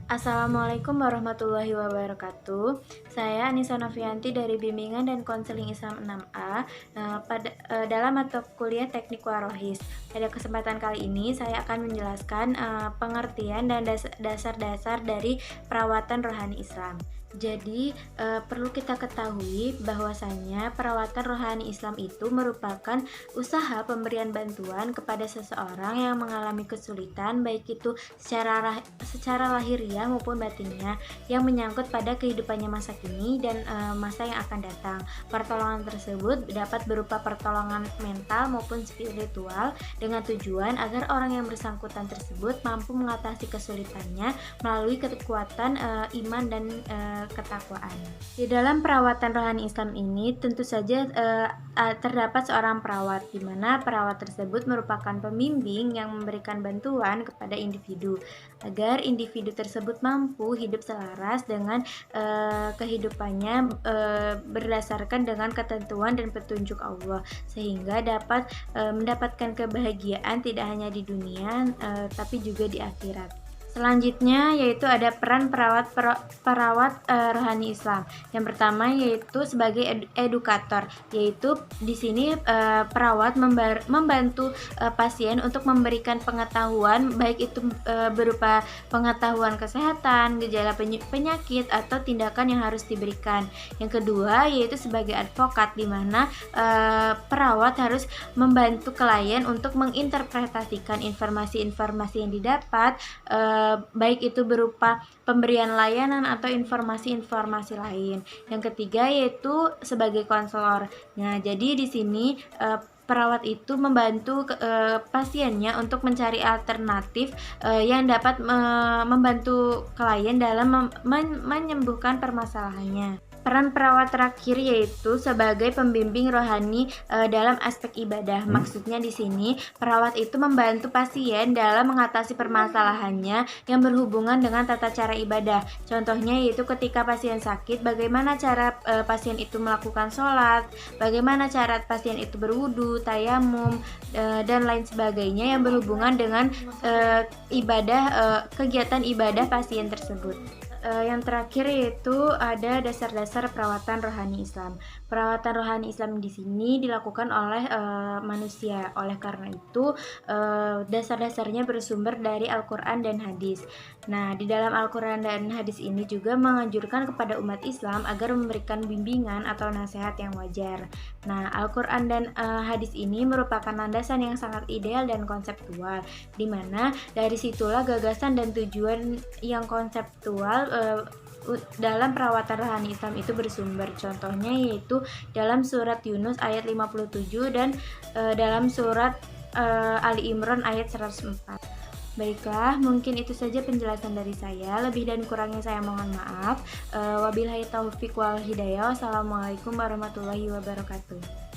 Assalamualaikum warahmatullahi wabarakatuh. Saya Anissa Novianti dari Bimbingan dan Konseling Islam 6A dalam mata kuliah Teknik Warohis. Pada kesempatan kali ini saya akan menjelaskan pengertian dan dasar-dasar dari perawatan rohani Islam. Jadi perlu kita ketahui bahwasanya perawatan rohani Islam itu merupakan usaha pemberian bantuan kepada seseorang yang mengalami kesulitan, baik itu secara lahiriah maupun batinnya, yang menyangkut pada kehidupannya masa kini dan masa yang akan datang. Pertolongan tersebut dapat berupa pertolongan mental maupun spiritual dengan tujuan agar orang yang bersangkutan tersebut mampu mengatasi kesulitannya melalui kekuatan iman dan ketakwaan. Di dalam perawatan rohani Islam ini tentu saja terdapat seorang perawat, di mana perawat tersebut merupakan pembimbing yang memberikan bantuan kepada individu agar individu tersebut mampu hidup selaras dengan kehidupannya berdasarkan dengan ketentuan dan petunjuk Allah, sehingga dapat mendapatkan kebahagiaan tidak hanya di dunia tapi juga di akhirat. Selanjutnya yaitu ada peran perawat rohani Islam. Yang pertama yaitu sebagai edukator, yaitu di sini perawat membantu pasien untuk memberikan pengetahuan, baik itu berupa pengetahuan kesehatan, gejala penyakit atau tindakan yang harus diberikan. Yang kedua yaitu sebagai advokat, di mana perawat harus membantu klien untuk menginterpretasikan informasi-informasi yang didapat, baik itu berupa pemberian layanan atau informasi-informasi lain. Yang ketiga yaitu sebagai konselor. Nah, jadi di sini perawat itu membantu pasiennya untuk mencari alternatif yang dapat membantu klien dalam menyembuhkan permasalahannya. Peran perawat terakhir yaitu sebagai pembimbing rohani dalam aspek ibadah. Maksudnya di sini perawat itu membantu pasien dalam mengatasi permasalahannya yang berhubungan dengan tata cara ibadah. Contohnya yaitu ketika pasien sakit, bagaimana cara pasien itu melakukan sholat, bagaimana cara pasien itu berwudu, tayamum, dan lain sebagainya yang berhubungan dengan kegiatan ibadah pasien tersebut. Yang terakhir yaitu ada dasar-dasar perawatan rohani Islam. Perawatan rohani Islam di sini dilakukan oleh manusia. Oleh karena itu, dasar-dasarnya bersumber dari Al-Quran dan hadis. Nah, di dalam Al-Quran dan hadis ini juga menganjurkan kepada umat Islam agar memberikan bimbingan atau nasihat yang wajar. Nah, Al-Quran dan hadis ini merupakan landasan yang sangat ideal dan konseptual, di mana dari situlah gagasan dan tujuan yang konseptual dalam perawatan rohani Islam itu bersumber. Contohnya yaitu dalam surat Yunus ayat 57 dan dalam surat Ali Imran ayat 104. Baiklah, mungkin itu saja penjelasan dari saya. Lebih dan kurangnya saya mohon maaf. Wabillahi taufiq wal hidayah. Wassalamualaikum warahmatullahi wabarakatuh.